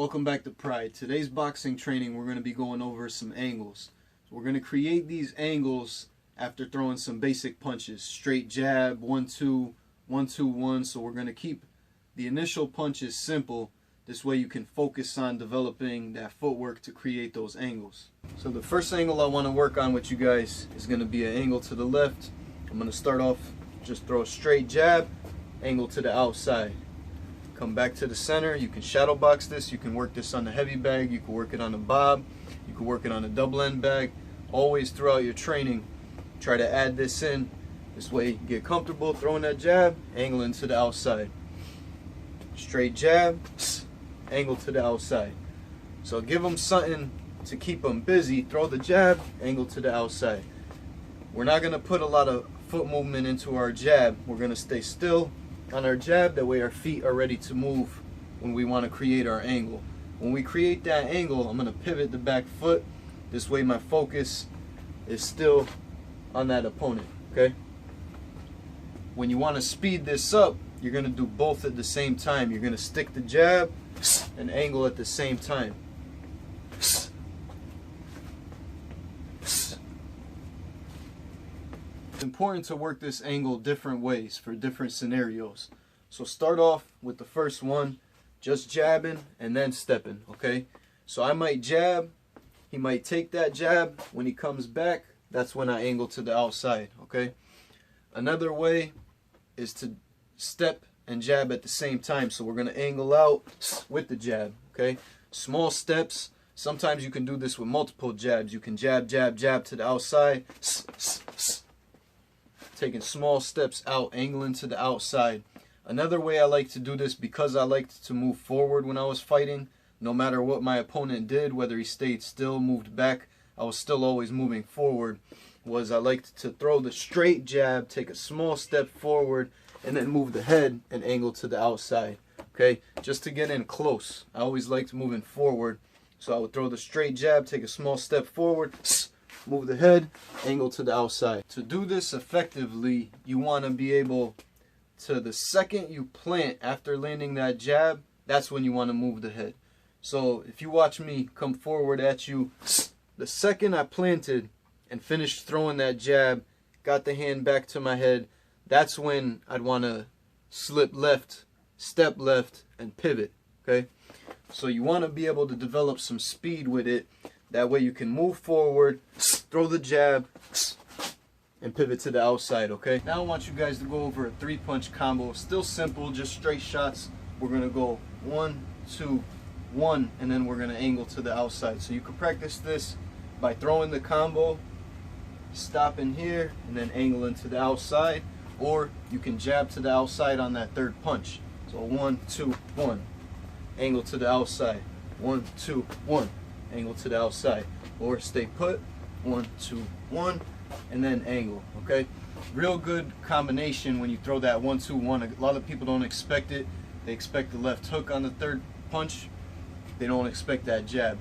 Welcome back to Pride. Today's boxing training, we're going to be going over some angles. So we're going to create these angles after throwing some basic punches. Straight jab, 1-2, 1-2-1. So we're going to keep the initial punches simple. This way you can focus on developing that footwork to create those angles. So the first angle I want to work on with you guys is going to be an angle to the left. I'm going to start off, just throw a straight jab, angle to the outside. Come back to the center. You can shadow box this. You can work this on the heavy bag. You can work it on the bob. You can work it on the double end bag. Always throughout your training, try to add this in. This way you can get comfortable throwing that jab, angling to the outside. Straight jab, angle to the outside. So give them something to keep them busy. Throw the jab, angle to the outside. We're not going to put a lot of foot movement into our jab. We're going to stay still on our jab, that way our feet are ready to move when we want to create our angle. When we create that angle, I'm going to pivot the back foot. This way my focus is still on that opponent, okay? When you want to speed this up, you're going to do both at the same time. You're going to stick the jab and angle at the same time. It's important to work this angle different ways for different scenarios. So start off with the first one, just jabbing and then stepping, okay? So I might jab, he might take that jab. When he comes back, that's when I angle to the outside, okay? Another way is to step and jab at the same time. So we're going to angle out with the jab, okay? Small steps. Sometimes you can do this with multiple jabs. You can jab, jab, jab to the outside. Taking small steps out, angling to the outside. Another way I like to do this, because I liked to move forward when I was fighting, no matter what my opponent did, whether he stayed still, moved back, I was still always moving forward, was I liked to throw the straight jab, take a small step forward, and then move the head and angle to the outside, okay? Just to get in close. I always liked moving forward, so I would throw the straight jab, take a small step forward, move the head, angle to the outside. To do this effectively, you want to be able to, the second you plant after landing that jab, that's when you want to move the head. So if you watch me come forward at you, the second I planted and finished throwing that jab, got the hand back to my head, that's when I'd want to slip left, step left, and pivot, okay? So you want to be able to develop some speed with it. That way you can move forward, throw the jab, and pivot to the outside, okay? Now I want you guys to go over a 3-punch combo. Still simple, just straight shots. We're going to go 1, 2, 1, and then we're going to angle to the outside. So you can practice this by throwing the combo, stopping here, and then angling to the outside. Or you can jab to the outside on that third punch. So 1, 2, 1, angle to the outside. 1, 2, 1. Angle to the outside, or stay put, 1, 2, 1, and then angle, okay? Real good combination when you throw that 1, 2, 1. A lot of people don't expect it. They expect the left hook on the third punch. They don't expect that jab.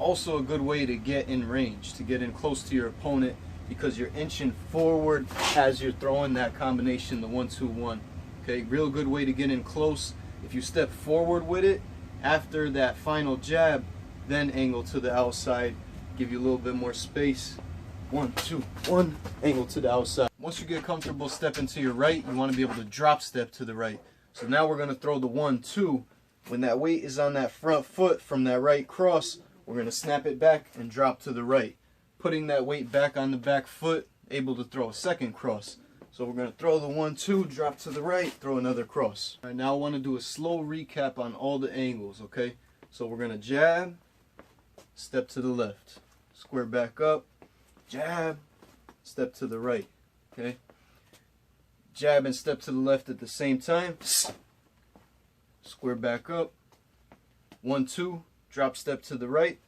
Also a good way to get in range, to get in close to your opponent, because you're inching forward as you're throwing that combination, the 1, 2, 1. Okay, real good way to get in close. If you step forward with it after that final jab, then angle to the outside, give you a little bit more space. 1, 2, 1, angle to the outside. Once you get comfortable stepping to your right, you want to be able to drop step to the right. So now we're going to throw the 1, 2. When that weight is on that front foot from that right cross, we're going to snap it back and drop to the right. Putting that weight back on the back foot, able to throw a second cross. So we're going to throw the 1, 2, drop to the right, throw another cross. All right, now I want to do a slow recap on all the angles, okay? So we're going to jab, step to the left, square back up, jab, step to the right, okay? Jab and step to the left at the same time, square back up, 1, 2, drop step to the right.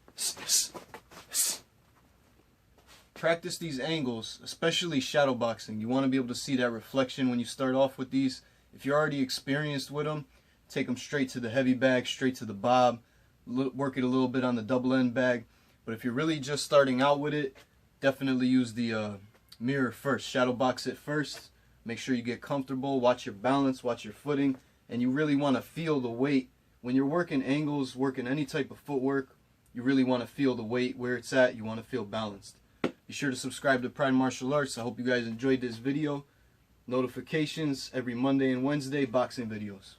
Practice these angles, especially shadow boxing. You want to be able to see that reflection when you start off with these. If you're already experienced with them, take them straight to the heavy bag, straight to the bob. Work it a little bit on the double end bag. But if you're really just starting out with it, definitely use the mirror first. Shadow box it first. Make sure you get comfortable, watch your balance, watch your footing, and you really want to feel the weight when you're working angles, working any type of footwork, you really want to feel the weight where it's at. You want to feel balanced. Be sure to subscribe to Pride Martial Arts. I hope you guys enjoyed this video. Notifications every Monday and Wednesday, boxing videos.